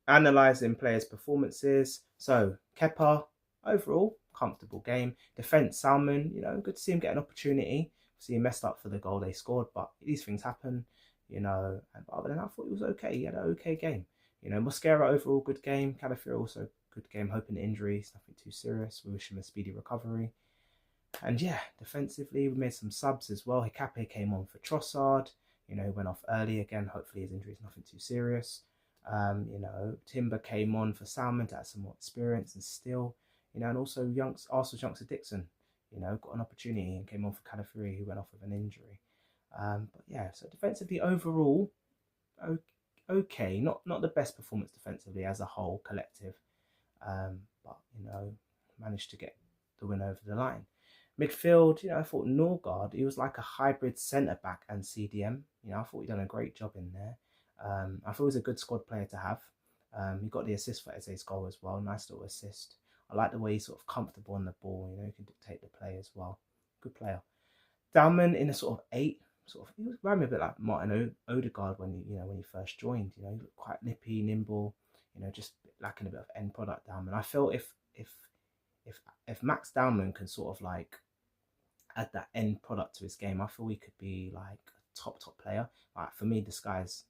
Analysing players' performances. So Kepa, overall, comfortable game. Defence, Salmon, good to see him get an opportunity. See him messed up for the goal they scored, but these things happen, And other than that, I thought he was okay. He had an okay game. Mosquera overall good game. Calafiori also good game. Hoping injuries, nothing too serious. We wish him a speedy recovery. And yeah, defensively, we made some subs as well. Hikape came on for Trossard. Went off early again. Hopefully his injury is nothing too serious. Timber came on for Salmon to add some more experience and skill. And also Arsenal's youngster Dixon, got an opportunity and came on for Calafiori, who went off with an injury. But yeah, so defensively overall, okay, not the best performance defensively as a whole collective, but managed to get the win over the line. Midfield, I thought Norgard, he was like a hybrid centre back and CDM. I thought he'd done a great job in there. I thought he was a good squad player to have. He got the assist for Eze's goal as well. Nice little assist. I like the way he's sort of comfortable on the ball. He can dictate the play as well. Good player. Dalman in a sort of 8. He reminded me a bit like Martin Odegaard when he first joined. He looked quite nippy, nimble. Just lacking a bit of end product. Dalman. I feel if Max Dalman can sort of like add that end product to his game, I feel he could be like a top player. Like for me, the sky's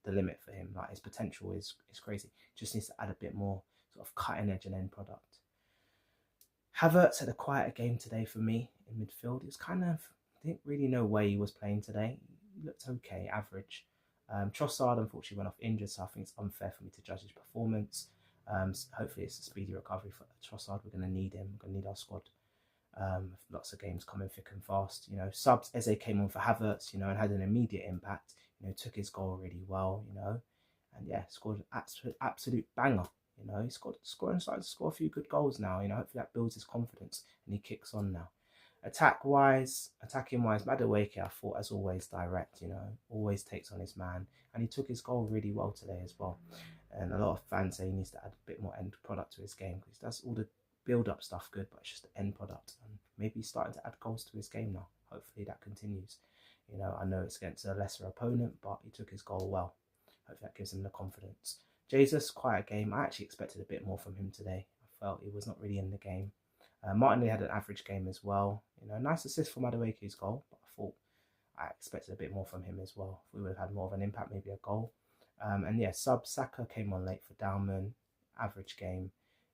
the limit for him. Like his potential is crazy. Just needs to add a bit more sort of cutting edge and end product. Havertz had a quieter game today for me in midfield. It was kind of, I didn't really know where he was playing today. He looked okay, average. Trossard unfortunately went off injured, so I think it's unfair for me to judge his performance. Hopefully it's a speedy recovery for Trossard. We're going to need him. We're going to need our squad. Lots of games coming thick and fast. Subs Eze came on for Havertz, and had an immediate impact. Took his goal really well, and yeah, scored an absolute banger. He's starting to score a few good goals now. Hopefully that builds his confidence and he kicks on now. Attacking wise, Madueke, I thought, as always, direct. Always takes on his man, and he took his goal really well today as well. And a lot of fans say he needs to add a bit more end product to his game because he does all the build-up stuff good, but it's just the end product. And maybe he's starting to add goals to his game now. Hopefully that continues. I know it's against a lesser opponent, but he took his goal well. Hopefully that gives him the confidence. Jesus, quiet game. I actually expected a bit more from him today. I felt he was not really in the game. Martinelli had an average game as well. Nice assist for Madueke's goal, but I expected a bit more from him as well. We would have had more of an impact, maybe a goal. And yeah, Saka came on late for Dalman. Average game.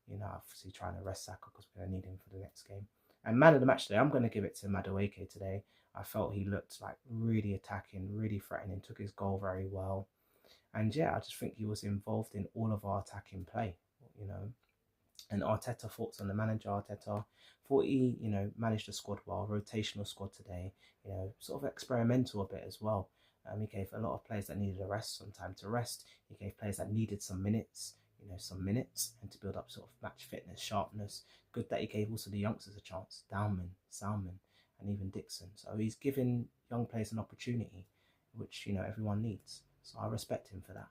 Obviously trying to rest Saka because we're going to need him for the next game. And man of the match today, I'm going to give it to Madueke today. I felt he looked like really attacking, really threatening, took his goal very well. And yeah, I just think he was involved in all of our attacking play, And Arteta, thoughts on the manager, Arteta, thought he, managed the squad well, rotational squad today, sort of experimental a bit as well. He gave a lot of players that needed a rest, some time to rest. He gave players that needed some minutes, and to build up sort of match fitness, sharpness. Good that he gave also the youngsters a chance, Dalman, Salmon, and even Dixon. So he's giving young players an opportunity, which, everyone needs. So I respect him for that.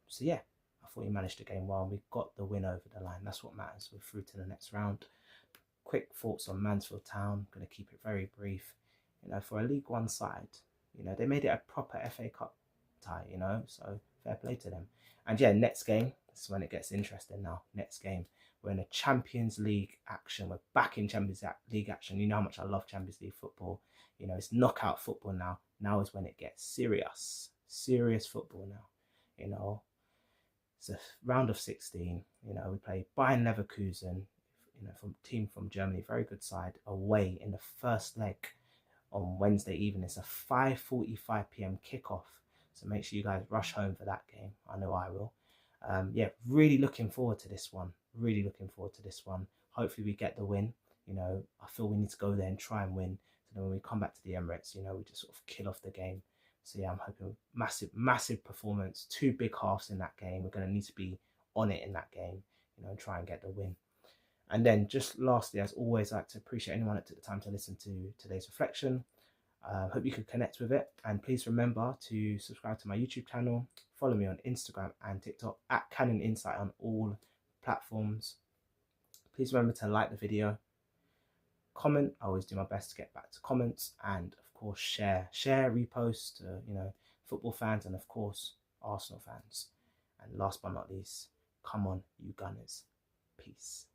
So yeah, I thought he managed the game well, and we got the win over the line. That's what matters. We're through to the next round. Quick thoughts on Mansfield Town. Going to keep it very brief. For a League One side, they made it a proper FA Cup tie, so fair play to them. And yeah, next game, this is when it gets interesting now. Next game, we're in a Champions League action. We're back in Champions League action. You know how much I love Champions League football. It's knockout football now. Now is when it gets serious. Serious football now. It's a round of 16. We play Bayern Leverkusen, from Germany, very good side, away in the first leg on Wednesday evening. It's a 5:45 p.m. kickoff. So make sure you guys rush home for that game. I know I will. Yeah, really looking forward to this one. Hopefully we get the win. I feel we need to go there and try and win. So then when we come back to the Emirates, we just sort of kill off the game. So yeah, I'm hoping massive performance. 2 big halves in that game. We're going to need to be on it in that game, and try and get the win. And then just lastly, as always, I'd like to appreciate anyone that took the time to listen to today's reflection. Hope you could connect with it. And please remember to subscribe to my YouTube channel. Follow me on Instagram and TikTok at Canon Insight on all platforms. Please remember to like the video. Comment. I always do my best to get back to comments. And of course, share, repost to, football fans and of course, Arsenal fans. And last but not least, come on, you Gunners. Peace.